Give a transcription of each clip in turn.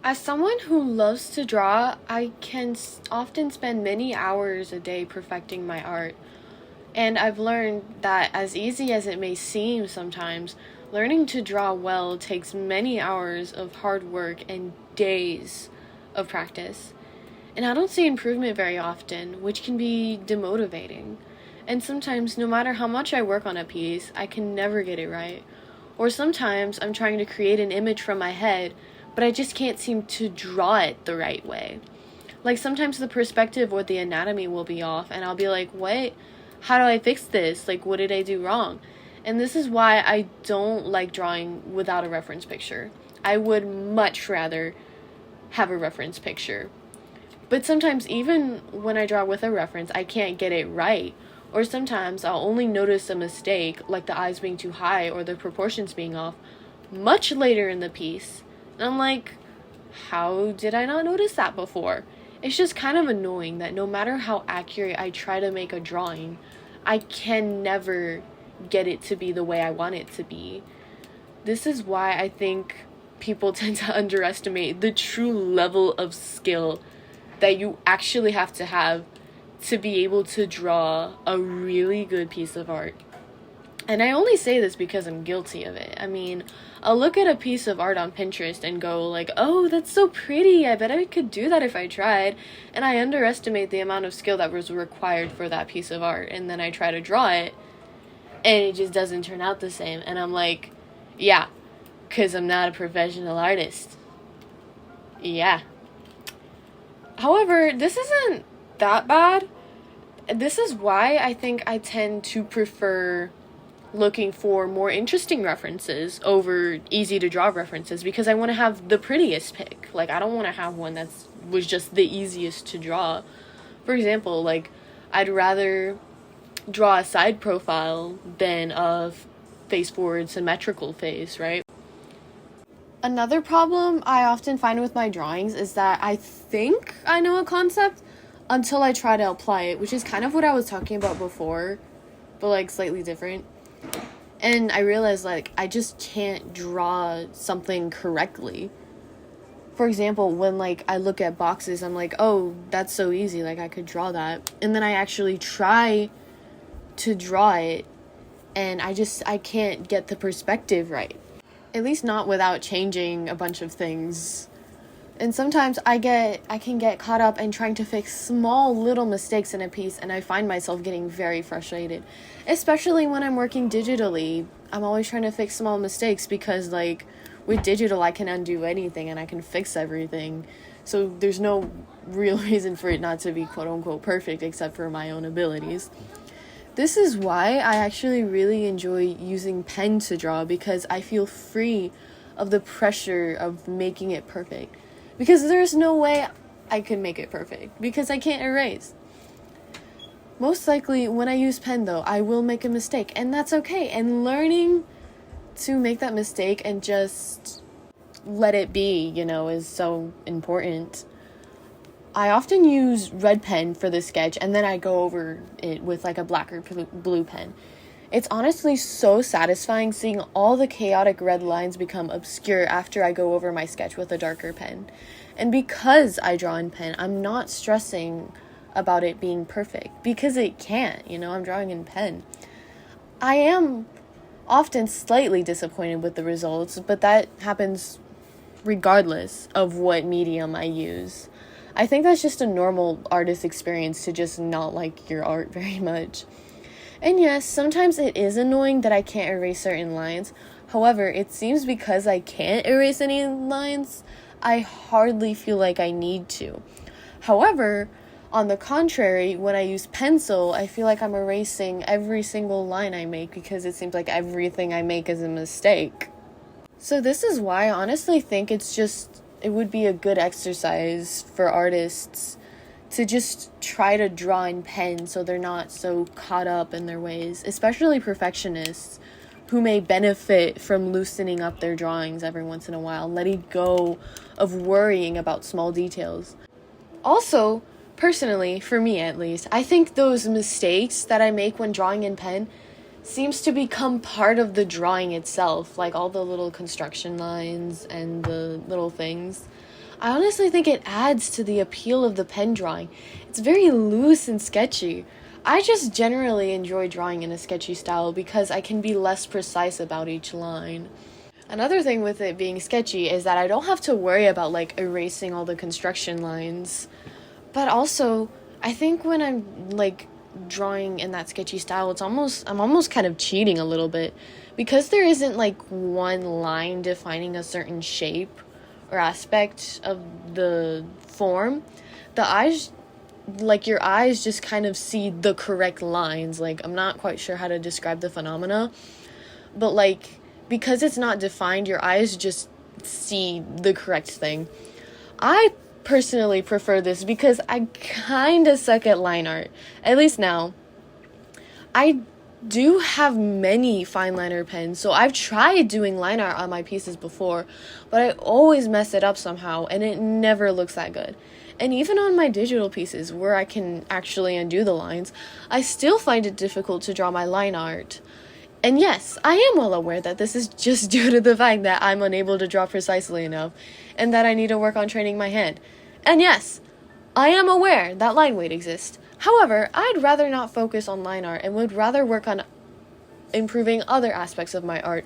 As someone who loves to draw, I can often spend many hours a day perfecting my art. And I've learned that, as easy as it may seem sometimes, learning to draw well takes many hours of hard work and days of practice. And I don't see improvement very often, which can be demotivating. And sometimes, no matter how much I work on a piece, I can never get it right. Or sometimes I'm trying to create an image from my head, but I just can't seem to draw it the right way. Like sometimes the perspective or the anatomy will be off, and I'll be like, what? How do I fix this? Like, what did I do wrong? And this is why I don't like drawing without a reference picture. I would much rather have a reference picture. But sometimes, even when I draw with a reference, I can't get it right. Or sometimes I'll only notice a mistake, like the eyes being too high or the proportions being off, much later in the piece. And I'm like, how did I not notice that before? It's just kind of annoying that no matter how accurate I try to make a drawing, I can never get it to be the way I want it to be. This is why I think people tend to underestimate the true level of skill that you actually have to be able to draw a really good piece of art. And I only say this because I'm guilty of it. I mean, I'll look at a piece of art on Pinterest and go like, oh, that's so pretty. I bet I could do that if I tried. And I underestimate the amount of skill that was required for that piece of art. And then I try to draw it, and it just doesn't turn out the same. And I'm like, yeah, because I'm not a professional artist. Yeah. However, this isn't that bad. This is why I think I tend to prefer looking for more interesting references over easy to draw references, because I want to have the prettiest pick. Like, I don't want to have one was just the easiest to draw. For example, like, I'd rather draw a side profile than a face forward symmetrical face, right? Another problem I often find with my drawings is that I think I know a concept until I try to apply it, which is kind of what I was talking about before, but like slightly different. And I realized, like, I just can't draw something correctly. For example, when, like, I look at boxes, I'm like, oh, that's so easy, like, I could draw that. And then I actually try to draw it, and I can't get the perspective right. At least not without changing a bunch of things. And sometimes I can get caught up in trying to fix small little mistakes in a piece, and I find myself getting very frustrated. Especially when I'm working digitally. I'm always trying to fix small mistakes because, like, with digital I can undo anything and I can fix everything. So there's no real reason for it not to be quote-unquote perfect except for my own abilities. This is why I actually really enjoy using pen to draw, because I feel free of the pressure of making it perfect. Because there's no way I could make it perfect, because I can't erase. Most likely, when I use pen, though, I will make a mistake, and that's okay. And learning to make that mistake and just let it be, is so important. I often use red pen for the sketch, and then I go over it with, like, a black or blue pen. It's honestly so satisfying seeing all the chaotic red lines become obscure after I go over my sketch with a darker pen. And because I draw in pen, I'm not stressing about it being perfect, because it can't, I'm drawing in pen. I am often slightly disappointed with the results, but that happens regardless of what medium I use. I think that's just a normal artist experience, to just not like your art very much. And yes, sometimes it is annoying that I can't erase certain lines. However, it seems because I can't erase any lines, I hardly feel like I need to. However, on the contrary, when I use pencil, I feel like I'm erasing every single line I make, because it seems like everything I make is a mistake. So this is why I honestly think it would be a good exercise for artists to just try to draw in pen so they're not so caught up in their ways, especially perfectionists who may benefit from loosening up their drawings every once in a while, letting go of worrying about small details. Also, personally, for me at least, I think those mistakes that I make when drawing in pen seems to become part of the drawing itself, like all the little construction lines and the little things. I honestly think it adds to the appeal of the pen drawing. It's very loose and sketchy. I just generally enjoy drawing in a sketchy style because I can be less precise about each line. Another thing with it being sketchy is that I don't have to worry about like erasing all the construction lines. But also, I think when I'm like drawing in that sketchy style, I'm almost kind of cheating a little bit because there isn't like one line defining a certain shape or aspect of the form. The eyes like your eyes just kind of see the correct lines. Like I'm not quite sure how to describe the phenomena, but like because it's not defined, your eyes just see the correct thing. I personally prefer this because I kind of suck at line art, at least now. I do have many fine liner pens, so I've tried doing line art on my pieces before, but I always mess it up somehow and it never looks that good. And even on my digital pieces where I can actually undo the lines, I still find it difficult to draw my line art. And yes, I am well aware that this is just due to the fact that I'm unable to draw precisely enough and that I need to work on training my hand. And yes, I am aware that line weight exists. However, I'd rather not focus on line art and would rather work on improving other aspects of my art.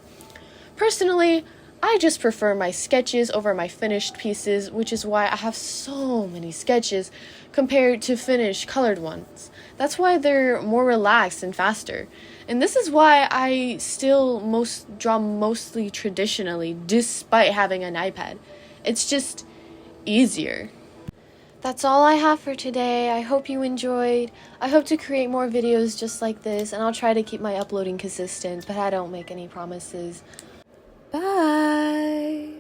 Personally, I just prefer my sketches over my finished pieces, which is why I have so many sketches compared to finished colored ones. That's why they're more relaxed and faster. And this is why I still draw mostly traditionally, despite having an iPad. It's just easier. That's all I have for today. I hope you enjoyed. I hope to create more videos just like this, and I'll try to keep my uploading consistent, but I don't make any promises. Bye!